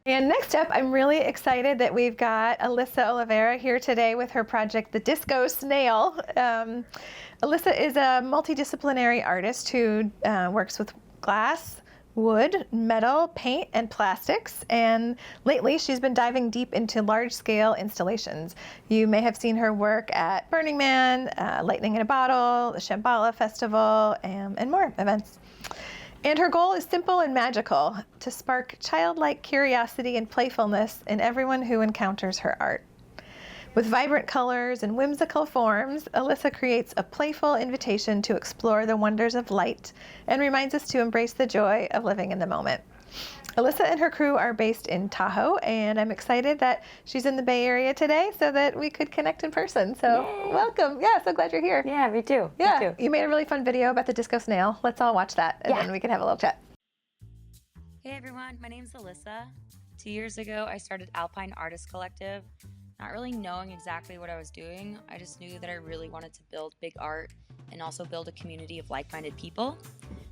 And next up, I'm really excited that we've got Alyssa Oliveira here today with her project, the Disco Snail. Alyssa is a multidisciplinary artist who works with glass, wood, metal, paint, and plastics. And lately, she's been diving deep into large-scale installations. You may have seen her work at Burning Man, Lightning in a Bottle, the Shambhala Festival, and more events. And her goal is simple and magical, to spark childlike curiosity and playfulness in everyone who encounters her art. With vibrant colors and whimsical forms, Alyssa creates a playful invitation to explore the wonders of light and reminds us to embrace the joy of living in the moment. Alyssa and her crew are based in Tahoe, and I'm excited that she's in the Bay Area today so that we could connect in person. So Yay. Welcome. Yeah, so glad you're here. Yeah, me too. Yeah, me too. You made a really fun video about the Disco Snail. Let's all watch that, and then we can have a little chat. Hey everyone, my name's Alyssa. 2 years ago, I started Alpine Artist Collective. Not really knowing exactly what I was doing, I just knew that I really wanted to build big art and also build a community of like-minded people.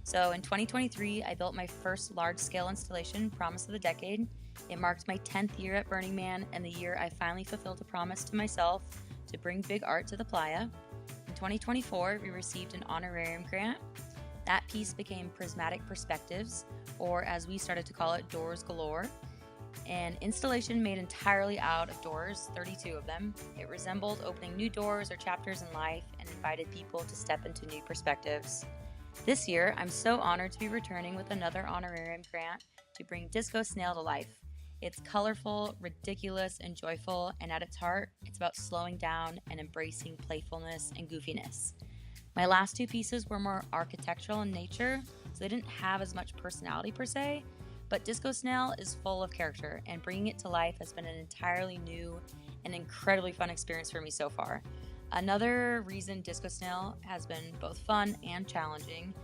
So in 2023, I built my first large-scale installation, Promise of the Decade. It marked my 10th year at Burning Man and the year I finally fulfilled a promise to myself to bring big art to the playa. In 2024, we received an honorarium grant. That piece became Prismatic Perspectives, or as we started to call it, Doors Galore. An installation made entirely out of doors, 32 of them. It resembled opening new doors or chapters in life and invited people to step into new perspectives. This year, I'm so honored to be returning with another honorarium grant to bring Disco Snail to life. It's colorful, ridiculous, and joyful, and at its heart, it's about slowing down and embracing playfulness and goofiness. My last two pieces were more architectural in nature, so they didn't have as much personality per se, but Disco Snail is full of character, and bringing it to life has been an entirely new and incredibly fun experience for me so far. Another reason Disco Snail has been both fun and challenging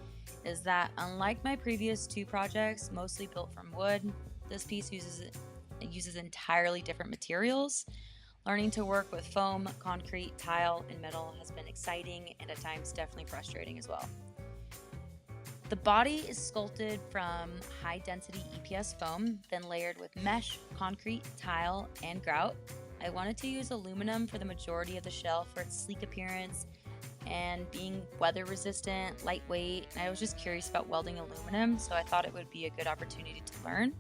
is that unlike my previous two projects, mostly built from wood, this piece uses entirely different materials. Learning to work with foam, concrete, tile, and metal has been exciting and at times definitely frustrating as well. The body is sculpted from high-density EPS foam, then layered with mesh, concrete, tile, and grout. I wanted to use aluminum for the majority of the shell for its sleek appearance and being weather-resistant, lightweight, and I was just curious about welding aluminum, so I thought it would be a good opportunity to learn.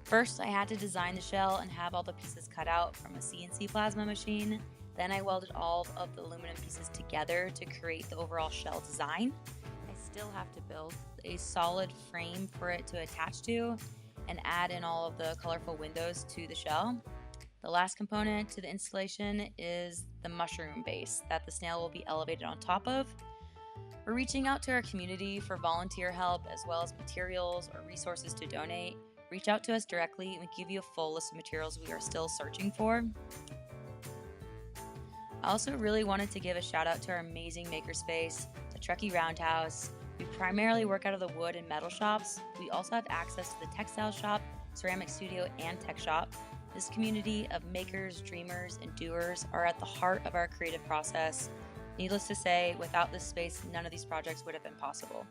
First, I had to design the shell and have all the pieces cut out from a CNC plasma machine. Then I welded all of the aluminum pieces together to create the overall shell design. Still have to build a solid frame for it to attach to and add in all of the colorful windows to the shell. The last component to the installation is the mushroom base that the snail will be elevated on top of. We're reaching out to our community for volunteer help as well as materials or resources to donate. Reach out to us directly and we give you a full list of materials we are still searching for. I also really wanted to give a shout out to our amazing makerspace, the Truckee Roundhouse. We primarily work out of the wood and metal shops. We also have access to the textile shop, ceramic studio, and tech shop. This community of makers, dreamers, and doers are at the heart of our creative process. Needless to say, without this space, none of these projects would have been possible.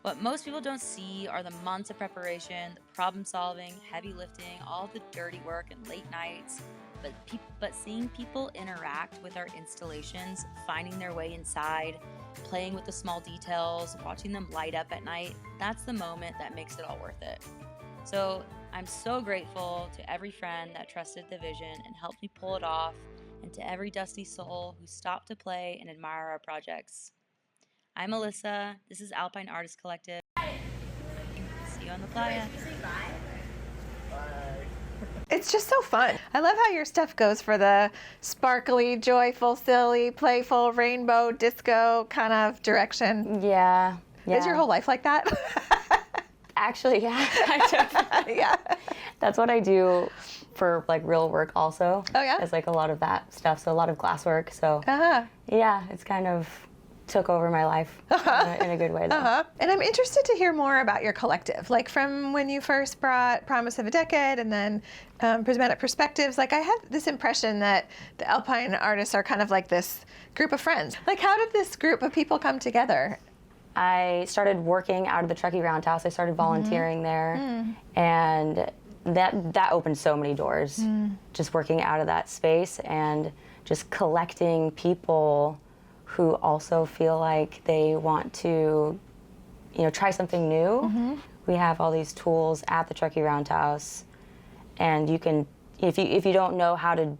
What most people don't see are the months of preparation, the problem solving, heavy lifting, all the dirty work and late nights. But seeing people interact with our installations, finding their way inside, playing with the small details, watching them light up at night, that's the moment that makes it all worth it. So I'm so grateful to every friend that trusted the vision and helped me pull it off, and to every dusty soul who stopped to play and admire our projects. I'm Alyssa, this is Alpine Artist Collective. See you on the playa. It's just so fun. I love how your stuff goes for the sparkly, joyful, silly, playful, rainbow, disco kind of direction. Yeah. Is your whole life like that? Actually, yeah, kind of. Yeah. That's what I do for like real work also. Oh yeah? It's like a lot of that stuff, so a lot of glass work. So yeah, it's kind of took over my life in a good way though. And I'm interested to hear more about your collective, like from when you first brought Promise of a Decade and then Prismatic Perspectives. Like I had this impression that the Alpine artists are kind of like this group of friends. Like how did this group of people come together? I started working out of the Truckee Roundhouse. I started volunteering there, and that opened so many doors, just working out of that space and just collecting people who also feel like they want to, try something new. We have all these tools at the Truckee Roundhouse, and you can, if you don't know how to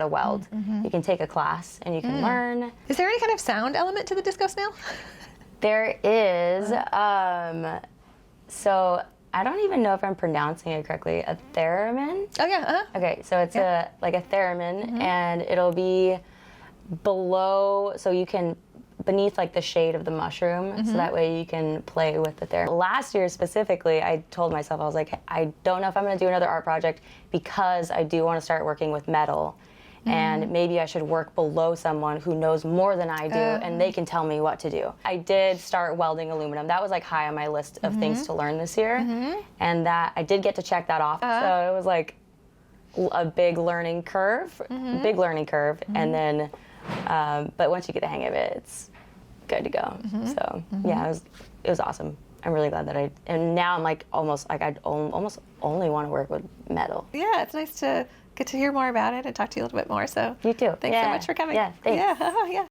weld, you can take a class and you can learn. Is there any kind of sound element to the Disco Snail? There is. So I don't even know if I'm pronouncing it correctly. A theremin. Oh yeah. Okay, so it's a theremin, and it'll be below, so you can beneath like the shade of the mushroom, so that way you can play with the theremin. Last year specifically, I told myself, I was like, I don't know if I'm going to do another art project because I do want to start working with metal. And maybe I should work below someone who knows more than I do, and they can tell me what to do. I did start welding aluminum. That was like high on my list of things to learn this year, and that I did get to check that off. So it was like a big learning curve, and then, but once you get the hang of it, it's good to go. So yeah, it was awesome. I'm really glad that and now I'm like almost only want to work with metal. Yeah, it's nice to get to hear more about it and talk to you a little bit more. So you too. Thanks so much for coming. Yeah, thanks. Yeah.